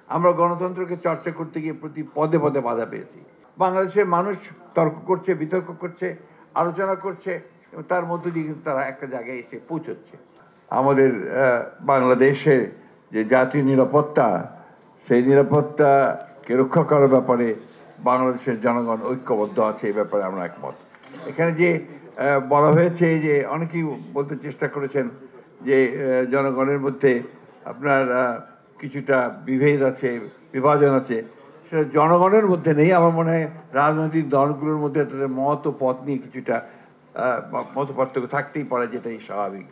আমরা গণতন্ত্রকে চর্চা করতে গিয়ে প্রতি পদে পদে বাধা পেয়েছি। বাংলাদেশের মানুষ তর্ক করছে, বিতর্ক করছে, আলোচনা করছে এবং তার মধ্য দিয়ে কিন্তু তারা একটা জায়গায় এসে পৌঁছচ্ছে। আমাদের বাংলাদেশে যে জাতীয় নিরাপত্তা, সেই নিরাপত্তাকে রক্ষা করার ব্যাপারে বাংলাদেশের জনগণ ঐক্যবদ্ধ আছে, এই ব্যাপারে আমরা একমত। এখানে যে বলা হয়েছে, যে অনেকেই বলতে চেষ্টা করেছেন যে জনগণের মধ্যে আপনার কিছুটা বিভেদ আছে, বিভাজন আছে, সেটা জনগণের মধ্যে নেই। আমার মনে হয় রাজনৈতিক দলগুলোর মধ্যে তাদের মত ও পথ নিয়ে কিছুটা মত পার্থক্য থাকতেই পারে, যেটাই স্বাভাবিক।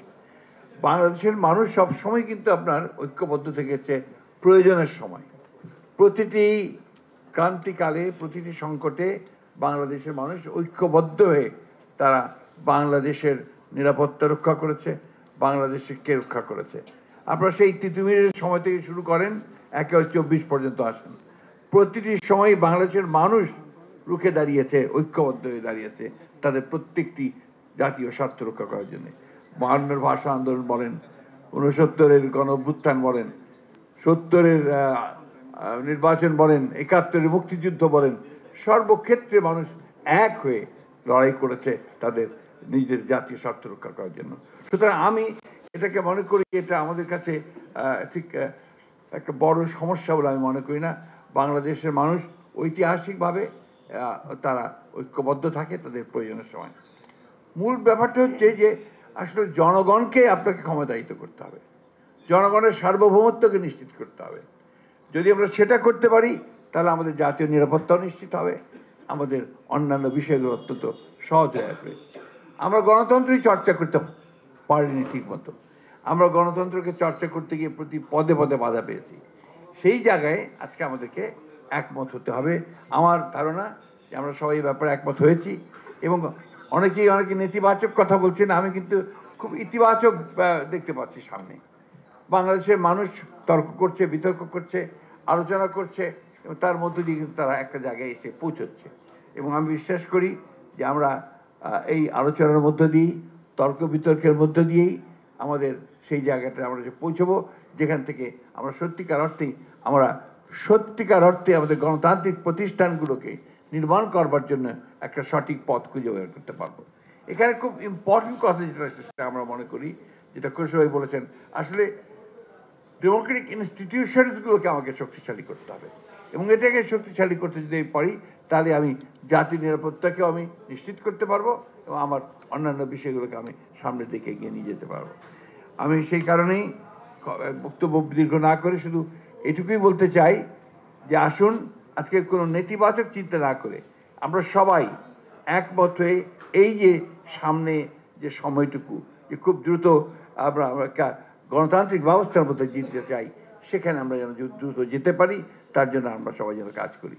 বাংলাদেশের মানুষ সবসময় কিন্তু আপনার ঐক্যবদ্ধ থেকেছে প্রয়োজনের সময়। প্রতিটি ক্রান্তিকালে, প্রতিটি সংকটে বাংলাদেশের মানুষ ঐক্যবদ্ধ হয়ে তারা বাংলাদেশের নিরাপত্তা রক্ষা করেছে, বাংলাদেশকে রক্ষা করেছে। আপনারা সেই তিতুমিরের সময় থেকে শুরু করেন, একেবারে 24 পর্যন্ত আসেন। প্রতিটি সময় বাংলাদেশের মানুষ রুখে দাঁড়িয়েছে, ঐক্যবদ্ধ হয়ে দাঁড়িয়েছে তাদের প্রত্যেকটি জাতীয় স্বার্থ রক্ষা করার জন্য। 52-এর ভাষা আন্দোলন বলেন, 69-এর গণ অভ্যুত্থান বলেন, 70-এর নির্বাচন বলেন, 71-এর মুক্তিযুদ্ধ বলেন, সর্বক্ষেত্রে মানুষ এক হয়ে লড়াই করেছে তাদের নিজের জাতীয় স্বার্থ রক্ষা করার জন্য। সুতরাং আমি এটাকে মনে করি, এটা আমাদের কাছে ঠিক একটা বড় সমস্যা বলে আমি মনে করি না। বাংলাদেশের মানুষ ঐতিহাসিকভাবে তারা ঐক্যবদ্ধ থাকে তাদের প্রয়োজনের সময়। মূল ব্যাপারটা হচ্ছে যে আসলে জনগণকে আপনাকে ক্ষমতায়িত করতে হবে, জনগণের সার্বভৌমত্বকে নিশ্চিত করতে হবে। যদি আমরা সেটা করতে পারি, তাহলে আমাদের জাতীয় নিরাপত্তাও নিশ্চিত হবে, আমাদের অন্যান্য বিষয়গুলো অত্যন্ত সহজ হয়ে আসবে। আমরা গণতন্ত্রই চর্চা করতে পারিনি ঠিক মতো। আমরা গণতন্ত্রকে চর্চা করতে গিয়ে প্রতি পদে পদে বাধা পেয়েছি। সেই জায়গায় আজকে আমাদেরকে একমত হতে হবে। আমার ধারণা যে আমরা সবাই এই ব্যাপারে একমত হয়েছি এবং অনেকে নেতিবাচক কথা বলছেন, আমি কিন্তু খুব ইতিবাচক দেখতে পাচ্ছি সামনে। বাংলাদেশের মানুষ তর্ক করছে, বিতর্ক করছে, আলোচনা করছে এবং তার মধ্য দিয়ে কিন্তু তারা একটা জায়গায় এসে পৌঁছচ্ছে। এবং আমি বিশ্বাস করি যে আমরা এই আলোচনার মধ্য দিয়েই, তর্ক বিতর্কের মধ্য দিয়েই আমাদের সেই জায়গাটা আমরা যে পৌঁছবো, যেখান থেকে আমরা সত্যিকার অর্থে আমাদের গণতান্ত্রিক প্রতিষ্ঠানগুলোকে নির্মাণ করবার জন্য একটা সঠিক পথ খুঁজে বের করতে পারবো। এখানে খুব ইম্পর্টেন্ট কথা যেটা আমরা মনে করি, যেটা কৌশল বলেছেন, আসলে ডেমোক্রেটিক ইনস্টিটিউশনসগুলোকে আমাকে শক্তিশালী করতে হবে এবং এটাকে শক্তিশালী করতে যদি পারি, তাহলে আমি জাতীয় নিরাপত্তাকেও আমি নিশ্চিত করতে পারবো এবং আমার অন্যান্য বিষয়গুলোকে আমি সামনের দিকে এগিয়ে নিয়ে যেতে পারবো। আমি সেই কারণেই বক্তব্য দীর্ঘ না করে শুধু এটুকুই বলতে চাই যে আসুন আজকে কোনো নেতিবাচক চিন্তা না করে আমরা সবাই একমত হয়ে এই যে সামনে যে সময়টুকু, যে খুব দ্রুত আমরা গণতান্ত্রিক ব্যবস্থার মধ্যে জিততে চাই, সেখানে আমরা যেন দ্রুত যেতে পারি, তার জন্য আমরা সবাই যেন কাজ করি।